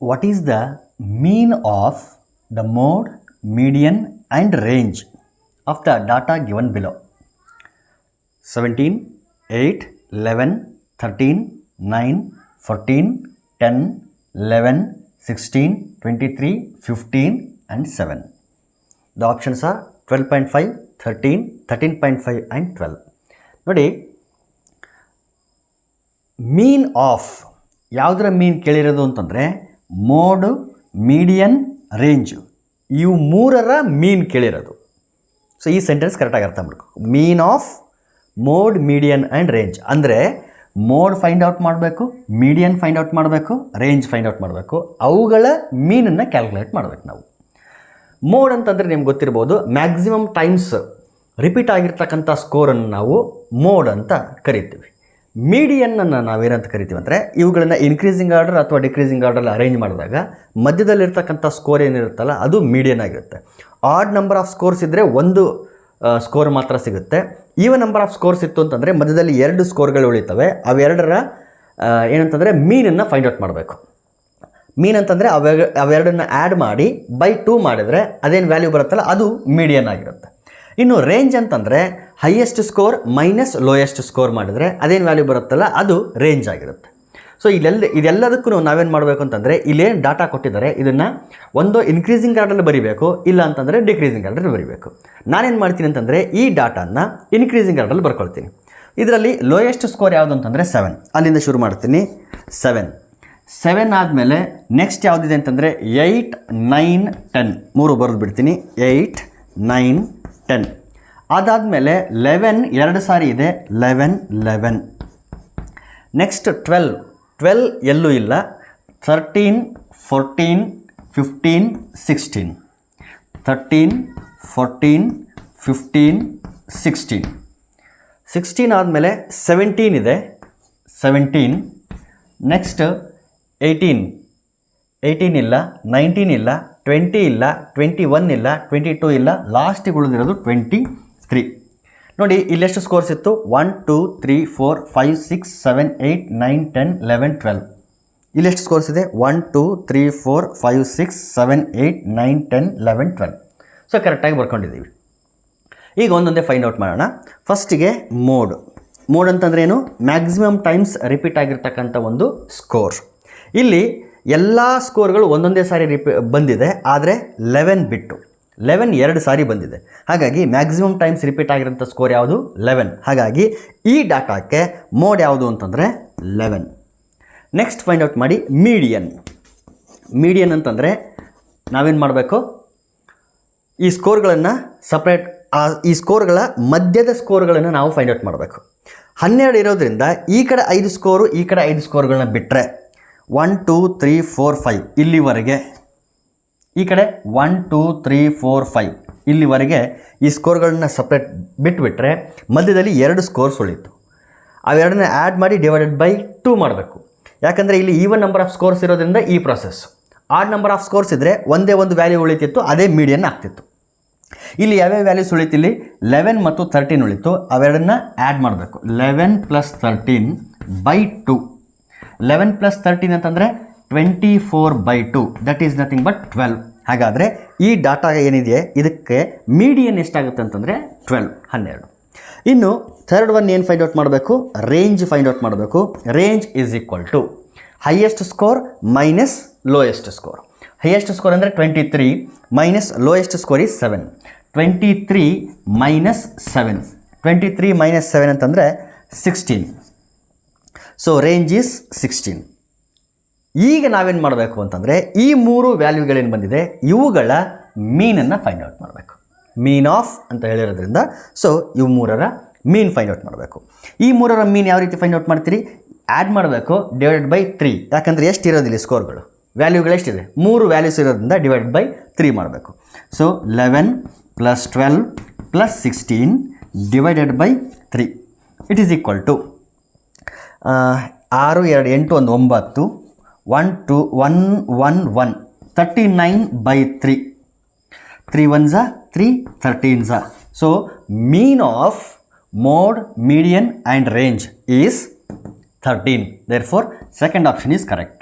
what is the mean of the mode, median and range of the data given below? 17, 8, 11, 13, 9, 14, 10, 11, 16, 23, 15 and 7. The options are 12.5, 13, 13.5 and 12. ನೋಡಿ, mean of ಯಾವುದರ ಮೀನ್ ಕೇಳಿರೋದು ಅಂತಂದರೆ mode, median, range ಇವು ಮೂರರ ಮೀನ್ ಕೇಳಿರೋದು. So ಈ sentence ಕರೆಕ್ಟಾಗಿ ಅರ್ಥ ಮಾಡಬೇಕು. Mean of mode, median and range ಅಂದರೆ ಮೋಡ್ ಫೈಂಡ್ ಔಟ್ ಮಾಡಬೇಕು, ಮೀಡಿಯನ್ ಫೈಂಡ್ ಔಟ್ ಮಾಡಬೇಕು, ರೇಂಜ್ ಫೈಂಡ್ ಔಟ್ ಮಾಡಬೇಕು. ಅವುಗಳ ಮೀನನ್ನು ಕ್ಯಾಲ್ಕುಲೇಟ್ ಮಾಡಬೇಕು ನಾವು. ಮೋಡ್ ಅಂತಂದರೆ ನಿಮ್ಗೆ ಗೊತ್ತಿರ್ಬೋದು, ಮ್ಯಾಕ್ಸಿಮಮ್ ಟೈಮ್ಸ್ ರಿಪೀಟ್ ಆಗಿರ್ತಕ್ಕಂಥ ಸ್ಕೋರನ್ನು ನಾವು ಮೋಡ್ ಅಂತ ಕರಿತೀವಿ. ಮೀಡಿಯನ್ನನ್ನು ನಾವೇನಂತ ಕರಿತೀವಿ ಅಂದರೆ ಇವುಗಳನ್ನು ಇನ್ಕ್ರೀಸಿಂಗ್ ಆರ್ಡರ್ ಅಥವಾ ಡಿಕ್ರೀಸಿಂಗ್ ಆರ್ಡರಲ್ಲಿ ಅರೇಂಜ್ ಮಾಡಿದಾಗ ಮಧ್ಯದಲ್ಲಿರ್ತಕ್ಕಂಥ ಸ್ಕೋರ್ ಏನಿರುತ್ತಲ್ಲ ಅದು ಮೀಡಿಯನ್ ಆಗಿರುತ್ತೆ. ಆಡ್ ನಂಬರ್ ಆಫ್ ಸ್ಕೋರ್ಸ್ ಇದ್ದರೆ ಒಂದು ಸ್ಕೋರ್ ಮಾತ್ರ ಸಿಗುತ್ತೆ. ಈವನ್ ನಂಬರ್ ಆಫ್ ಸ್ಕೋರ್ಸ್ ಇತ್ತು ಅಂತಂದರೆ ಮಧ್ಯದಲ್ಲಿ 2 ಸ್ಕೋರ್ಗಳು ಉಳಿತವೆ. ಅವೆರಡರ ಏನಂತಂದರೆ ಮೀನನ್ನು ಫೈಂಡ್ ಔಟ್ ಮಾಡಬೇಕು. ಮೀನ್ ಅಂತಂದರೆ ಅವೆರಡನ್ನು ಆ್ಯಡ್ ಮಾಡಿ ಬೈ 2 ಮಾಡಿದರೆ ಅದೇನು ವ್ಯಾಲ್ಯೂ ಬರುತ್ತಲ್ಲ ಅದು ಮೀಡಿಯನ್ ಆಗಿರುತ್ತೆ. ಇನ್ನು ರೇಂಜ್ ಅಂತಂದರೆ highest score minus lowest score ಮಾಡಿದರೆ ಅದೇನು ವ್ಯಾಲ್ಯೂ ಬರುತ್ತಲ್ಲ ಅದು ರೇಂಜ್ ಆಗಿರುತ್ತೆ. ಸೊ ಇದೆಲ್ಲದಕ್ಕೂ ನಾವೇನು ಮಾಡಬೇಕು ಅಂತಂದರೆ ಇಲ್ಲೇನು ಡಾಟಾ ಕೊಟ್ಟಿದ್ದಾರೆ ಇದನ್ನು ಒಂದು ಇನ್ಕ್ರೀಸಿಂಗ್ ಆರ್ಡರಲ್ಲಿ ಬರೀಬೇಕು, ಇಲ್ಲ ಅಂತಂದರೆ ಡಿಕ್ರೀಸಿಂಗ್ ಆರ್ಡರಲ್ಲಿ ಬರೀಬೇಕು. ನಾನೇನು ಮಾಡ್ತೀನಿ ಅಂತಂದರೆ ಈ ಡಾಟಾನ ಇನ್ಕ್ರೀಸಿಂಗ್ ಆರ್ಡರಲ್ಲಿ ಬರ್ಕೊಳ್ತೀನಿ. ಇದರಲ್ಲಿ ಲೋಯೆಸ್ಟ್ ಸ್ಕೋರ್ ಯಾವುದು ಅಂತಂದರೆ 7, ಅಲ್ಲಿಂದ ಶುರು ಮಾಡ್ತೀನಿ. 7 ಆದಮೇಲೆ ನೆಕ್ಸ್ಟ್ ಯಾವುದಿದೆ ಅಂತಂದರೆ 8, 9, 10 3 ಬರೆದು ಬಿಡ್ತೀನಿ. 8, 9, 10 ಅದಾದಮೇಲೆ 11 2 ಸಾರಿ ಇದೆ. 11. ನೆಕ್ಸ್ಟ್ 12 ಎಲ್ಲೂ ಇಲ್ಲ. 13, 14, 15, 16 13, 14, 15, 16 ಆದಮೇಲೆ 17 ಇದೆ. 17 ನೆಕ್ಸ್ಟ್ 18 ಇಲ್ಲ, 19 ಇಲ್ಲ, 20 ಇಲ್ಲ, 21 ಇಲ್ಲ, 22 ಇಲ್ಲ, ಲಾಸ್ಟಿಗೆ ಉಳಿದಿರೋದು 23. ನೋಡಿ ಇಲ್ಲೆಷ್ಟು ಸ್ಕೋರ್ಸ್ ಇತ್ತು? 1, 2, 3, 4, 5, 6, 7, 8, 9, 10, 11, 12. ಇಲ್ಲೆಷ್ಟು ಸ್ಕೋರ್ಸ್ ಇದೆ? 1, 2, 3, 4, 5, 6, 7, 8, 9, 10, 11, 12. ಸೊ ಕರೆಕ್ಟಾಗಿ ಬರ್ಕೊಂಡಿದ್ದೀವಿ. ಈಗ ಒಂದೊಂದೇ ಫೈಂಡ್ ಔಟ್ ಮಾಡೋಣ. ಫಸ್ಟಿಗೆ ಮೋಡ್ ಅಂತಂದ್ರೆ ಏನು? ಮ್ಯಾಕ್ಸಿಮಮ್ ಟೈಮ್ಸ್ ರಿಪೀಟ್ ಆಗಿರ್ತಕ್ಕಂಥ ಒಂದು ಸ್ಕೋರ್. ಇಲ್ಲಿ ಎಲ್ಲ ಸ್ಕೋರ್ಗಳು ಒಂದೊಂದೇ ಸಾರಿ ಬಂದಿದೆ, ಆದರೆ 11 ಬಿಟ್ಟು 11 2 ಸಾರಿ ಬಂದಿದೆ. ಹಾಗಾಗಿ ಮ್ಯಾಕ್ಸಿಮಮ್ ಟೈಮ್ಸ್ ರಿಪೀಟ್ ಆಗಿರೋಂಥ ಸ್ಕೋರ್ ಯಾವುದು? 11. ಹಾಗಾಗಿ ಈ ಡಾಟಾಕ್ಕೆ ಮೋಡ್ ಯಾವುದು ಅಂತಂದರೆ 11. ನೆಕ್ಸ್ಟ್ ಫೈಂಡ್ ಔಟ್ ಮಾಡಿ ಮೀಡಿಯನ್ ಅಂತಂದರೆ ನಾವೇನು ಮಾಡಬೇಕು? ಈ ಸ್ಕೋರ್ಗಳನ್ನು ಸಪ್ರೇಟ್, ಈ ಸ್ಕೋರ್ಗಳ ಮಧ್ಯದ ಸ್ಕೋರ್ಗಳನ್ನು ನಾವು ಫೈಂಡ್ ಔಟ್ ಮಾಡಬೇಕು. 12 ಇರೋದ್ರಿಂದ ಈ ಕಡೆ 5 ಸ್ಕೋರು, ಈ ಕಡೆ 5 ಸ್ಕೋರ್ಗಳನ್ನ ಬಿಟ್ಟರೆ 1, 2, 3, 4, 5 ಇಲ್ಲಿವರೆಗೆ, ಈ ಕಡೆ 1, 2, 3, 4, 5 ಇಲ್ಲಿವರೆಗೆ ಈ ಸ್ಕೋರ್ಗಳನ್ನ ಸಪ್ರೇಟ್ ಬಿಟ್ಟುಬಿಟ್ರೆ ಮಧ್ಯದಲ್ಲಿ 2 ಸ್ಕೋರ್ಸ್ ಉಳಿತು. ಅವೆರಡನ್ನ ಆ್ಯಡ್ ಮಾಡಿ ಡಿವೈಡೆಡ್ ಬೈ 2 ಮಾಡಬೇಕು. ಯಾಕಂದರೆ ಇಲ್ಲಿ ಈವನ್ ನಂಬರ್ ಆಫ್ ಸ್ಕೋರ್ಸ್ ಇರೋದ್ರಿಂದ ಈ process. Odd number of scores ಇದ್ದರೆ ಒಂದೇ ಒಂದು ವ್ಯಾಲ್ಯೂ ಉಳಿತಿತ್ತು, ಅದೇ ಮೀಡಿಯನ್ ಆಗ್ತಿತ್ತು. ಇಲ್ಲಿ ಯಾವ್ಯಾವ ವ್ಯಾಲ್ಯೂಸ್ ಉಳಿತಿಲ್ಲಿ 11 ಮತ್ತು 13 ಉಳಿತು. ಅವೆರಡನ್ನ ಆ್ಯಡ್ ಮಾಡಬೇಕು. 11 + 13 ಬೈ 2. 11 + 13 ಅಂತಂದರೆ 24/2. That is nothing but 12. ಹಾಗಾದರೆ ಈ ಡಾಟಾ ಏನಿದೆ ಇದಕ್ಕೆ ಮೀಡಿಯನ್ ಎಷ್ಟಾಗುತ್ತೆ ಅಂತಂದರೆ 12. ಇನ್ನು ಥರ್ಡ್ ಒನ್ ಏನು ಫೈಂಡ್ ಔಟ್ ಮಾಡಬೇಕು? ರೇಂಜ್ ಫೈಂಡ್ ಔಟ್ ಮಾಡಬೇಕು. Range is equal to highest score minus lowest score. Highest score ಅಂದರೆ 23 minus lowest score is 7. 23 minus 7. 23 minus 7 ಅಂತಂದರೆ 16. So range is 16. ಈಗ ನಾವೇನು ಮಾಡಬೇಕು ಅಂತಂದರೆ ಈ 3 ವ್ಯಾಲ್ಯೂಗಳೇನು ಬಂದಿದೆ ಇವುಗಳ ಮೀನನ್ನು ಫೈಂಡ್ ಔಟ್ ಮಾಡಬೇಕು. ಮೀನ್ ಆಫ್ ಅಂತ ಹೇಳಿರೋದ್ರಿಂದ ಸೊ ಇವು 3ರ ಮೀನ್ ಫೈಂಡ್ ಔಟ್ ಮಾಡಬೇಕು. ಈ 3ರ ಮೀನ್ ಯಾವ ರೀತಿ ಫೈಂಡ್ ಔಟ್ ಮಾಡ್ತೀರಿ? ಆ್ಯಡ್ ಮಾಡಬೇಕು ಡಿವೈಡೆಡ್ ಬೈ 3. ಯಾಕಂದರೆ ಎಷ್ಟು ಇರೋದಿಲ್ಲ ಸ್ಕೋರ್ಗಳು, ವ್ಯಾಲ್ಯೂಗಳು ಎಷ್ಟಿದೆ? 3 ವ್ಯಾಲ್ಯೂಸ್ ಇರೋದ್ರಿಂದ ಡಿವೈಡೆಡ್ ಬೈ 3 ಮಾಡಬೇಕು. So 11 + 12 + 16 divided by 3 it is equal to 6, 2, 8, 1, 9 1, 2, 1, 1, 1 39/3. 3 1s are 3, 13s are. So mean of mode, median and range is 13. Therefore second option is correct.